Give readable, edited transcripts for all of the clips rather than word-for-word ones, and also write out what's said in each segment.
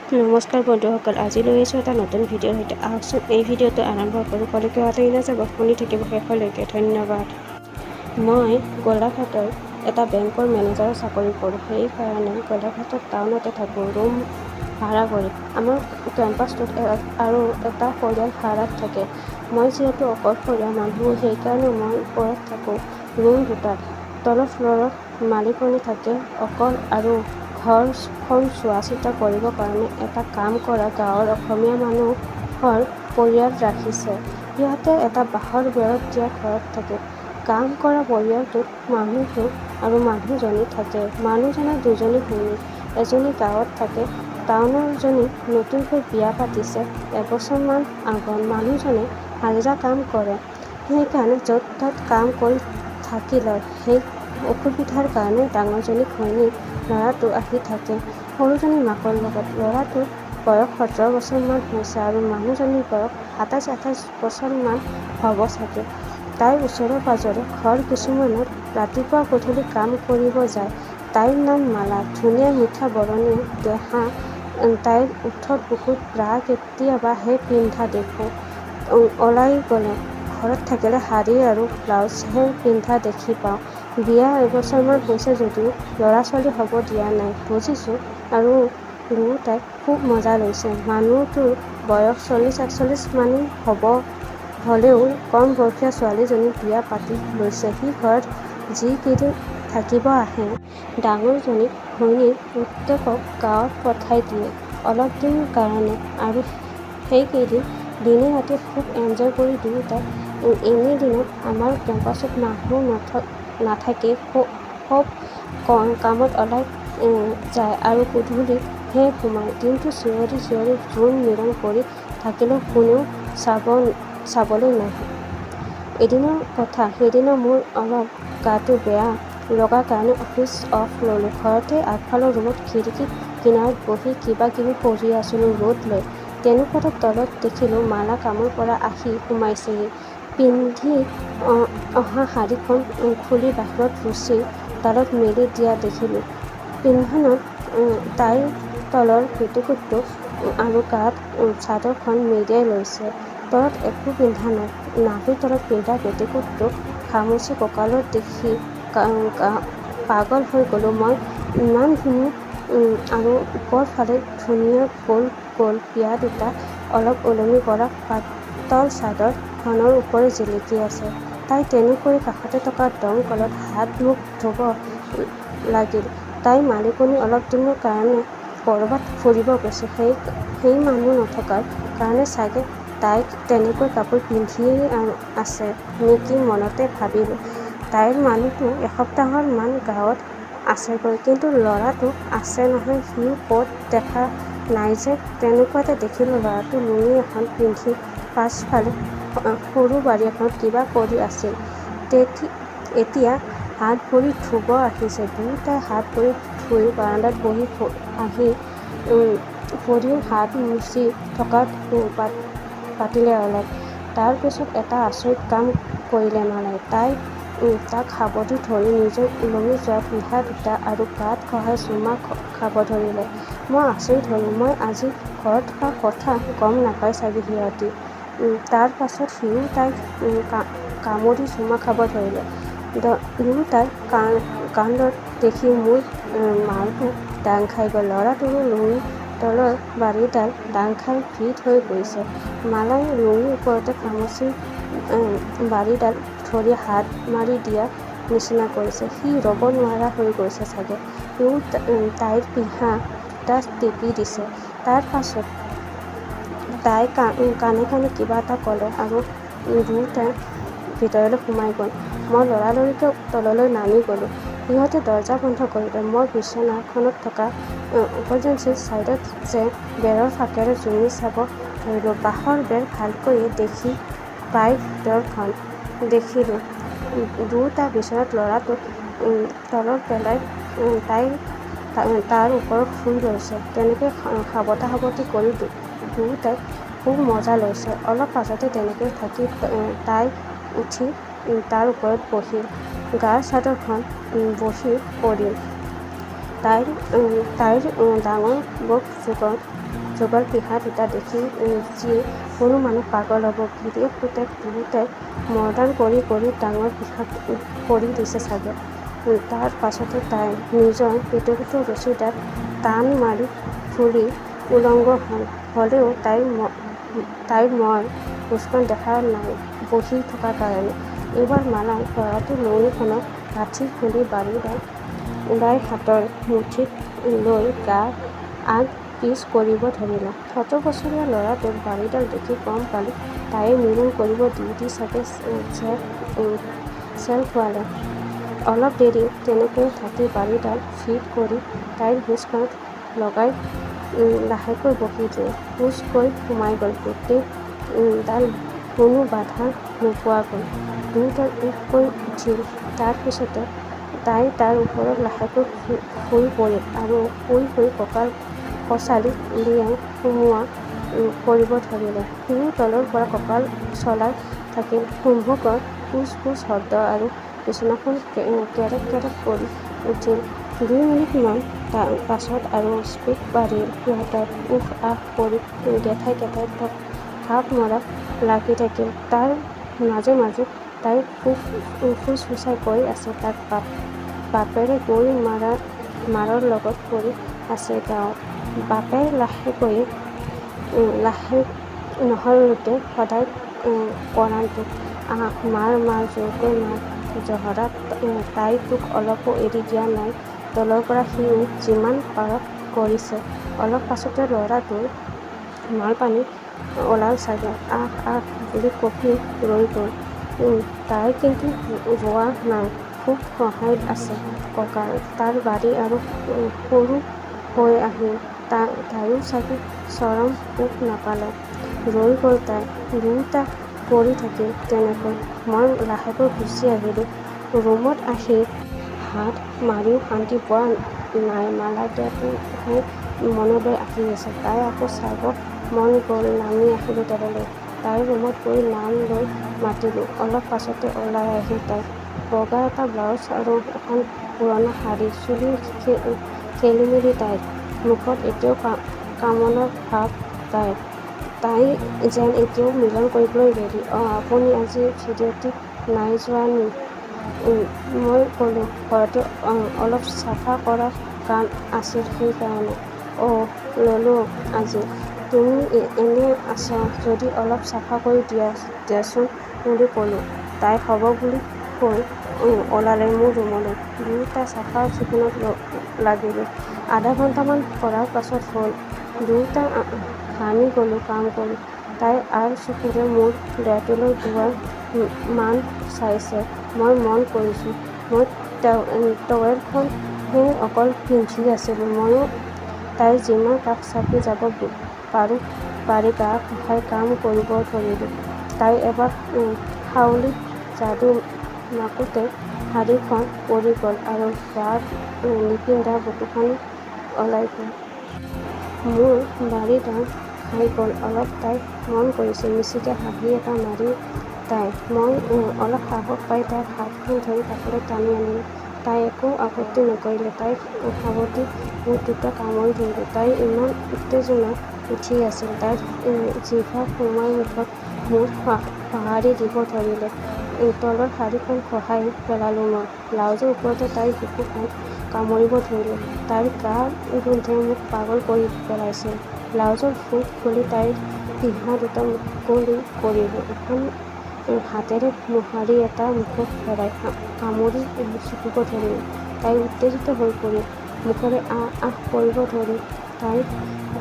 নমস্কাৰ বন্ধুসকল, আজি লৈ আহিছোঁ এটা নতুন ভিডিঅ'ৰ সৈতে। আহকচোন এই ভিডিঅ'টো আৰম্ভ কৰোঁ। কলৈকে আঁতৰি নাযাব, শুনি থাকিব শেষলৈকে। ধন্যবাদ। মই গোলাঘাটৰ এটা বেংকৰ মেনেজাৰৰ চাকৰি কৰোঁ। সেইকাৰণে গোলাঘাটত টাউনতে থাকোঁ, ৰুম ভাড়া কৰি। আমাৰ কেম্পাছটোত আৰু এটা পৰিয়াল ভাড়াত থাকে। মই যিহেতু অকলশৰীয়া মানুহ, সেইকাৰণে মই ওপৰত থাকোঁ, ৰুম দুটাত। তলৰ ফ্ল'ৰত মালিকনী থাকে অকল আৰু ঘৰখন চোৱা-চিতা কৰিবৰ কাৰণে এটা কাম কৰা গাঁৱৰ অসমীয়া মানুহৰ পৰিয়াল ৰাখিছে। সিহঁতে এটা বাঁহৰ বেৰত দিয়া ঘৰত থাকে। কাম কৰা পৰিয়ালটোত মানুহটো আৰু মানুহজনী থাকে। মানুহজনৰ দুজনী ভনী, এজনী গাঁৱত থাকে, টাউনৰজনী নতুনকৈ বিয়া পাতিছে এবছৰমান আগত। মানুহজনে হাজিৰা কাম কৰে, সেইকাৰণে য'ত ত'ত কাম কৰি থাকি লয়। সেই অসুবিধাৰ কাৰণে ডাঙৰজনী ঘৈণীক ল'ৰাটো আহি থাকে সৰুজনী মাকৰ লগত। ল'ৰাটোৰ বয়স 17 বছৰমান হৈছে আৰু মানুহজনীৰ বয়স 27-28 বছৰমান হ'ব চাগে। তাইৰ ওচৰে-পাজৰে ঘৰ কিছুমানত ৰাতিপুৱা গধূলি কাম কৰিব যায়। তাইৰ নাম মালা, ধুনীয়া মিঠা বৰণীয়া দেহা। তাইৰ ওঠত বহুত ব্ৰা কেতিয়াবাহে পিন্ধা দেখোঁ। ওলাই গ'লে ঘৰত থাকিলে শাৰী আৰু ব্লাউজহে পিন্ধা দেখি পাওঁ। বিয়া এবছৰমান হৈছে যদিও ল'ৰা-ছোৱালী হ'ব দিয়া নাই। বুজিছোঁ আৰু দুয়োটাই খুব মজা লৈছে। মানুহটোৰ বয়স 40-41 মানেই হ'লেও কম বয়সীয়া ছোৱালীজনী বিয়া পাতি লৈছে। সি ঘৰত যিকেইদিন থাকিব আহে, ডাঙৰজনী ঘৈণীৰ পুতেকক গাঁৱত পঠাই দিয়ে অলপ দিনৰ কাৰণে, আৰু সেইকেইদিন দিনে-ৰাতিয়ে খুব এনজয় কৰি দুয়োটাই। এনে দিনত আমাৰ কেম্পাছত মানুহ নাথাকে, সব কামত ওলাই যায় আৰু গধূলিহে সোমায়। দিনটো চিঞৰি চিঞৰি জোৰ-নিৰণ কৰি থাকিলেও কোনেও চাবলৈ নাহে। এদিনৰ কথা, সেইদিনা মোৰ অলপ গাটো বেয়া লগা কাৰণে অফিচ অফ ল'লোঁ। ঘৰতে আগফালৰ ৰুমত খিৰিকীৰ কিনাৰত বহি কিবা-কিবি পঢ়ি আছিলোঁ ৰ'দ লৈ। তেনেকুৱাতে তলত দেখিলোঁ মালা কামৰ পৰা আহি সোমাইছেহি। পিন্ধি অহা শাৰীখন খুলি বাহিৰত ৰছীৰ ডালত মেলি দিয়া দেখিলোঁ। পিন্ধনত তাইৰ তলৰ পেটিকোটটো আৰু গাত চাদৰখন মেৰিয়াই লৈছে। তলত একো পিন্ধা নাই। নাভিৰ তলত পিন্ধা পেটিকোটটো খামুচি কঁকালত দেখি পাগল হৈ গ'লোঁ মই। ইমান ধুনীয়া আৰু ওপৰ ফালে ধুনীয়া গোল গোল পিয়া দুটা অলপ ওলমি পৰা পাতল চাদৰ খনৰ ওপৰে জিলিকি আছে। তাই তেনেকৈ কাষতে থকা দমকলত হাত-মুখ ধুব লাগিল। তাইৰ মালিকনী অলপ দিনৰ কাৰণে ক'ৰবাত ফুৰিব গৈছে। সেই মানুহ নথকাৰ কাৰণে চাগে তাই তেনেকৈ কাপোৰ পিন্ধিয়েই আছে নেকি মনতে ভাবিলোঁ। তাইৰ মানুহটো এসপ্তাহৰ মান গাঁৱত আছেগৈ, কিন্তু ল'ৰাটো আছে নহয়, সিও ক'ত দেখা নাই যে। তেনেকুৱাতে দেখিলোঁ ল'ৰাটো লুঙি এখন পিন্ধি পাছফালে সৰু বাৰী এখনত কিবা কৰি আছিল। এতিয়া হাত-ভৰি ধুব আহিছে। দুয়োটাই হাত-ভৰি ধুই বাৰান্দাত বহি আহি ভৰিৰ হাত মুচি থকাত পাতিলে অলপ। তাৰ পিছত এটা আচৰিত কাম কৰিলে মালাই। তাক সাবটি ধৰি নিজৰ ওলমি যোৱা পিহা দুটা আৰু গাত ঘঁহাই চুমা খাব ধৰিলে। মই আচৰিত হ'লোঁ। মই আজি ঘৰত থকা কথা গম নাপায় চাগে সিহঁতি। তাৰ পাছত সিও তাইক কামুৰি চুমা খাব ধৰিলে। দুয়োটাৰ কাণ্ডত দেখি মোৰ মাৰটো দাং খাই গ'ল। ল'ৰাটোৰো লুঙিৰ তলৰ বাৰীডাল দাং খাই ভিত হৈ গৈছে। মালাই লুঙিৰ ওপৰতে খামুচি বাৰীডাল ধৰি হাত মাৰি দিয়া নিচিনা কৰিছে। সি ৰ'ব নোৱাৰা হৈ গৈছে চাগে। সিও তাইৰ পিহা দুটা টিপি দিছে। তাৰ পাছত তাই কাণে কাণে কিবা এটা ক'লে আৰু দুয়োটাই ভিতৰলৈ সোমাই গ'ল। মই লৰালৰিকৈ তললৈ নামি গ'লোঁ। সিহঁতে দৰজা বন্ধ কৰিলে। মই বিচনাখনত থকা ইমাৰজেঞ্চি ছাইডত যে বেৰৰ ফাঁকেৰে জুমি চাব ধৰিলোঁ। বাঁহৰ বেৰ ভালকৈয়ে দেখি পাই ভিতৰখন দেখিলোঁ। দুয়োটা বিচনাত ল'ৰাটোক তলত পেলাই তাই তাৰ ওপৰত শুই লৈছে। তেনেকৈ সাবটা-সাবটি কৰি দুয়োটাই খুব মজা লৈছে। অলপ পাছতে তেনেকৈ থাকি তাই উঠি তাৰ ওপৰত বহিল, গাৰ চাদৰখন বহি পৰিল। তাইৰ ডাঙৰ বক যুগত যুগল পিহা দুটা দেখি যি কোনো মানুহ পাগল হ'ব। গিৰিয়েক পুতেক দুয়োটাই মৰ্ডান কৰি ডাঙৰ পিহা কৰি দিছে চাগে। তাৰ পাছতে তাই নিজৰ পেটুৰ ৰছীডাল টান মাৰি ফুলি উলংগ হ'লেও তাইৰ মই মুস্কন দেখা নাই বহি থকা কাৰণে। এইবাৰ মালাই ল'ৰাটোৰ লৌনিখনত লাঠি খুলি বাৰীডাল ওলাই হাতৰ মুঠিত লৈ গা আগ পিচ কৰিব ধৰিলে। ১৭ বছৰীয়া ল'ৰাটোক বাৰীডাল দেখি গম পালোঁ তাইয়ে নিৰ্মূল কৰিব দি চাগে চেল খোৱালে। অলপ দেৰি তেনেকৈয়ে থাকি বাৰীডাল ফিট কৰি তাইৰ মুচখনত লগাই লাহেকৈ বহি দিয়ে। কোচকৈ সোমাই গ'ল। গোটেই ডাল কোনো বাধা নোপোৱাকৈ দুয়োটাই উঠকৈ উঠিল। তাৰ পিছতে তাই তাৰ ওপৰত লাহেকৈ শুই পৰিল আৰু শুই কঁকাল কচালি উলিয়াই সুমুওৱা কৰিব ধৰিলে। সিও তলৰ পৰা কঁকাল চলাই থাকিল। সম্ভৱৰ কোচ শব্দ আৰু বিচনাখন কেৰেক কৰি উঠিল। ২ মিনিটমান পাছত আৰু স্পীড বাঢ়িল সিহঁতৰ। উফ আহ কৰি গেঠাই থাপ মৰা লাগি থাকিল। তাৰ মাজে তাই ফুচফুচাই কৈ আছে তাক বাপেৰে গৈ মাৰৰ লগত পৰি আছে গাঁৱত। বাপেৰ লাহে নহৰুতে সদায় কৰানটো আহ মাৰ জোৰকৈ মাৰ। জহৰা তাই তোক অলপো এৰি দিয়া নাই। তলৰ পৰা সিও যিমান পাৰক কৰিছে। অলপ পাছতে ল'ৰাটোৰ মালপানী ওলাল চাগে। আহ বুলি কঁপি ৰৈ গ'ল। তাই কিন্তু ৰোৱা নাই। খুব সহায়ত আছে কঁকাল তাৰ বাঢ়ি আৰু সৰু হৈ আহিল। তাইও চাগে চৰম সুখ নাপালে। ৰৈ গ'ল তাই। দুয়োটা পৰি থাকিল তেনেকৈ। মই লাহেকৈ গুচি আহিলোঁ। ৰুমত আহি হাত মাৰিও শান্তি পোৱা নাই। মালাইটোহে মনলৈ আহি আছে। তাই আকৌ চাব মন গ'ল। নামি আহিলোঁ তললৈ। তাইৰ ৰুমত গৈ নাম লৈ মাতিলোঁ। অলপ পাছতে ওলাই আহিল তাই। বগা এটা ব্লাউজ আৰু এখন পুৰণা শাৰী। চুলি খেলিমেলি তাইৰ। মুখত এতিয়াও কামনাৰ ভাৱ তাইৰ। তাই যেন এতিয়াও মিলন কৰিবলৈ ৰেডি। আপুনি আজি ভিডিঅ'টিত নাই যোৱা নি? মই ক'লোঁ ঘৰতে অলপ চাফা কৰা কাম আছিল সেইকাৰণে। ল'লোঁ আজি। তুমি এনে আছা যদি অলপ চাফা কৰি দিয়াচোন বুলি ক'লোঁ। তাই হ'ব বুলি কৈ ওলালে মোৰ ৰুমলৈ। দুয়োটা চাফা চিকুণত লাগিলোঁ। আধা ঘণ্টামান কৰাৰ পাছত হ'ল। দুয়োটা ঘামি গ'লোঁ কাম কৰি। তাই আৰ চকুৰে মোৰ ডেটলৰ ধোঁৱাৰ মান চাইছে। মই মন কৰিছোঁ। মই টাৱেলখনহে অকল পিন্ধি আছিলোঁ। ময়ো তাইৰ যিমান কাষ চাপি যাব পাৰি গা খহাই কাম কৰিব ধৰিলোঁ। তাই এবাৰ হাউলিত যাদু মাকোতে শাৰীখন পৰি গ'ল আৰু গাত নিপিন্ধা বুকুখনো ওলাই গ'ল। মোৰ বাৰীডাল খাই গ'ল অলপ তাই মন কৰিছিল। মিচিকে হাঁহি এটা মাৰি তাই। মই অলপ সাহস পাই তাইৰ হাতখন ধৰি কাষলৈ টানি আনিলোঁ। তাই একো আপত্তি নকৰিলে। তাইৰ সাৱটি ওঠ দুটা কামুৰি ধৰিলোঁ। তাইৰ ইমান উত্তেজনা উঠি আছিল। তাইৰ জিভা সুমাই মুখত মোৰ সঁহাৰি দিব ধৰিলে। তলৰ শাৰীখন খহাই পেলালোঁ মই। ব্লাউজৰ ওপৰতে তাইৰ বুকুখন কামুৰিব ধৰিলোঁ। তাইৰ গাৰ গোন্ধে মোক পাগল কৰি পেলাইছিল। ব্লাউজৰ ফুট খুলি তাইৰ পিহা দুটা মুকলি কৰিলোঁ। এখন হাতেৰে মোহাৰি এটা মুখত ভৰাই কামুৰি চুপিব ধৰিলোঁ। তাই উত্তেজিত হৈ পৰিল। মুখেৰে আহ কৰিব ধৰি তাই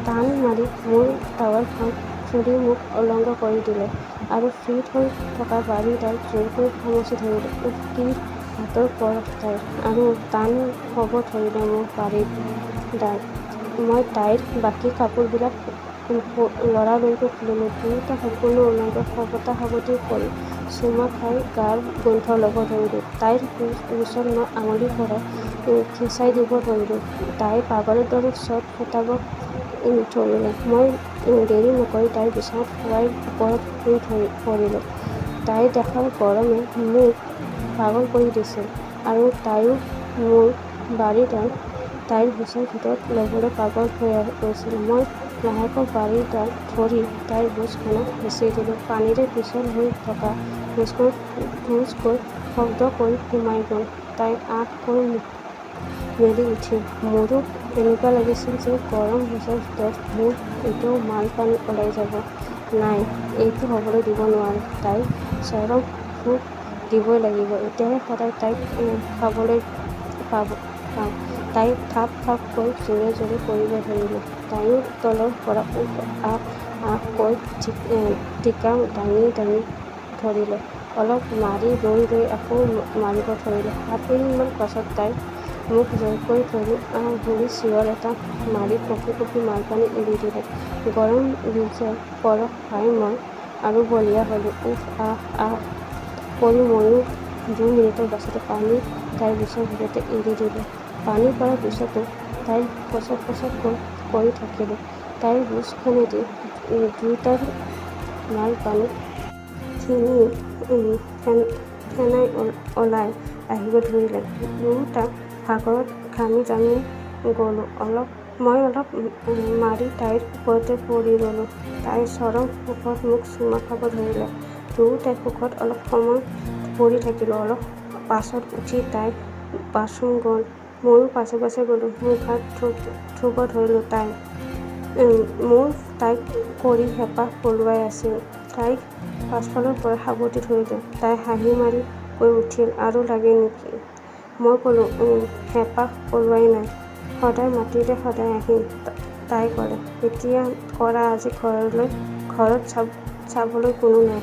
টান মাৰি মোৰ টাৱেলখন খুলি মোক উলংগ কৰি দিলে আৰু ফিট হৈ থকা বাৰীডাল জোৰকৈ খামুচি ধৰিলে। উফ কি হাতৰ পৰশ তাইৰ। আৰু টান হ'ব ধৰিলে মোৰ বাৰীডাল। মই তাইৰ বাকী কাপোৰবিলাক লৰালৰিকৈ খুলিলোঁ। দুয়োটা সম্পূৰ্ণ উলংগ সাৱটি কৰি চুমা খাই গাৰ গোন্ধ ল'ব ধৰিলোঁ। তাইৰ কোচত মই আঙুলি ভৰাই খেঁচাই দিব ধৰিলোঁ। তাই পাগলৰ দৰে চট ফটাব ধৰিলে। মই দেৰি নকৰি তাইৰ বিচনাত শোৱাই ওপৰত শুই পৰিলোঁ। তাই দেখাৰ গৰমে মোক পাগল কৰি দিছিল আৰু তাইও মোৰ বাৰীডাল তাইৰ হুঁচৰ ভিতৰত ল'বলৈ পাগল হৈ গৈছিল। মই লাহেকৈ বাৰীডাল ধৰি তাইৰ বুজখনত হেঁচি দিলোঁ। পানীৰে পিছল হৈ থকা বুজখনত ধুচকৈ শব্দ কৰি সোমাই গ'ল। তাই আঁঠ কৈ মেলি উঠিল। মোৰো এনেকুৱা লাগিছিল যে গৰম হুঁচৰ ভিতৰত মোৰ এতিয়াও মাল পানী ওলাই যাব। নাই, এইটো হ'বলৈ দিব নোৱাৰোঁ। তাইক চৰম সুখ দিবই লাগিব। এতিয়াহে সদায় তাইক খাবলৈ পাম। তাই থাপ থাপকৈ জোৰে জোৰে পৰিব ধৰিলে। তাইও তলৰ পৰা উফ আহ আহ কৈ টিকা দাঙি দাঙি ধৰিলে। অলপ মাৰি ৰৈ ৰৈ আকৌ মাৰিব ধৰিলে। 7 মিনিটমান পাছত তাই মোক জোৰকৈ ধৰি আঙুলি চিঞৰ এটা মাৰি কঁপি কঁপি মালপানী এৰি দিলে। গৰম বীজৰ পৰশ পাই মই আৰু বলিয়া হ'লোঁ। উফ আহ আহ কৰি ময়ো 2 মিনিটৰ পাছতে পানী তাইৰ বুজৰ ভিতৰতে এৰি দিলোঁ। পানী পৰাৰ পিছতো তাইৰ পচক পচক কৰি থাকিলোঁ। তাইৰ বুজখনেদি দুয়োটাৰ মাল পানী খিনি ফেনাই ওলাই আহিব ধৰিলে। দুয়োটা ভাগৰত ঘামি জামি গ'লোঁ। মই অলপ মাৰি তাইৰ ওপৰতে পৰি ৰ'লোঁ। তাই চৰম সুখত মোক চুমা খাব ধৰিলে। দুয়োটাই সুখত অলপ সময় পৰি থাকিলোঁ। অলপ পাছত উঠি তাই বাথৰুম গ'ল। ময়ো পাছে পাছে গ'লোঁ। মুখ হাত ধুব ধৰিলোঁ। মোৰ তাইক কৰি হেঁপাহ পলোৱাই আছিল। তাইক পাছফালৰ পৰা সাবটি ধৰিলোঁ। তাই হাঁহি মাৰি কৈ উঠিল, আৰু লাগে নেকি? মই ক'লোঁ, হেঁপাহ পলোৱাই নাই। সদায় মাতিলে সদায় আহিম। তাই ক'লে, এতিয়া কৰা আজি ঘৰত চাবলৈ কোনো নাই।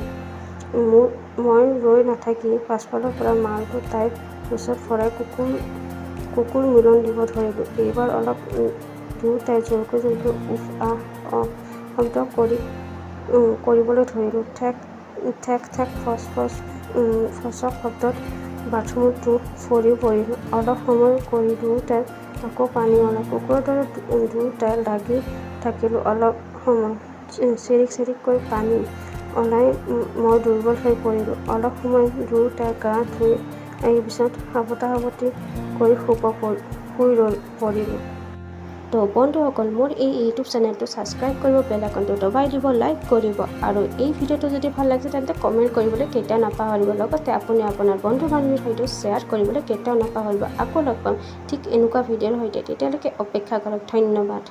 মই ৰৈ নাথাকি পাছফালৰ পৰা মালটো তাইৰ ওচৰত ভৰাই কুকুৰ মিলন দিব ধৰিলোঁ। এইবাৰ অলপ দুয়োটাই জোৰকৈ জোৰকৈ উফ আহ শব্দ কৰিবলৈ ধৰিলোঁ। ঠেক ঠেক ফচ ফচক শব্দত বাথৰুমটো ভৰি পৰিল। অলপ সময় কৰি দুয়োটাই আকৌ পানী ওলাল। কুকুৰৰ দৰে দুয়োটাই লাগি থাকিলোঁ অলপ সময়। চিৰিক চিৰিককৈ পানী ওলাই মই দুৰ্বল হৈ পৰিলোঁ। অলপ সময় দুয়োটাই গা ধুই আহি বিচনাত সাবতা সাবতি কৰি শুই পৰিলোঁ। তো বন্ধুসকল, মোৰ এই ইউটিউব চেনেলটো ছাবস্ক্ৰাইব কৰিব, বেল আইকনটো দবাই দিব, লাইক কৰিব, আৰু এই ভিডিঅ'টো যদি ভাল লাগিছে তেন্তে কমেণ্ট কৰিবলৈ কেতিয়াও নাপাহৰিব। লগতে আপুনি আপোনাৰ বন্ধু বান্ধৱীৰ সৈতে শ্বেয়াৰ কৰিবলৈ কেতিয়াও নাপাহৰিব। আকৌ লগ পাম ঠিক এনেকুৱা ভিডিঅ'ৰ সৈতে। তেতিয়ালৈকে অপেক্ষা কৰক। ধন্যবাদ।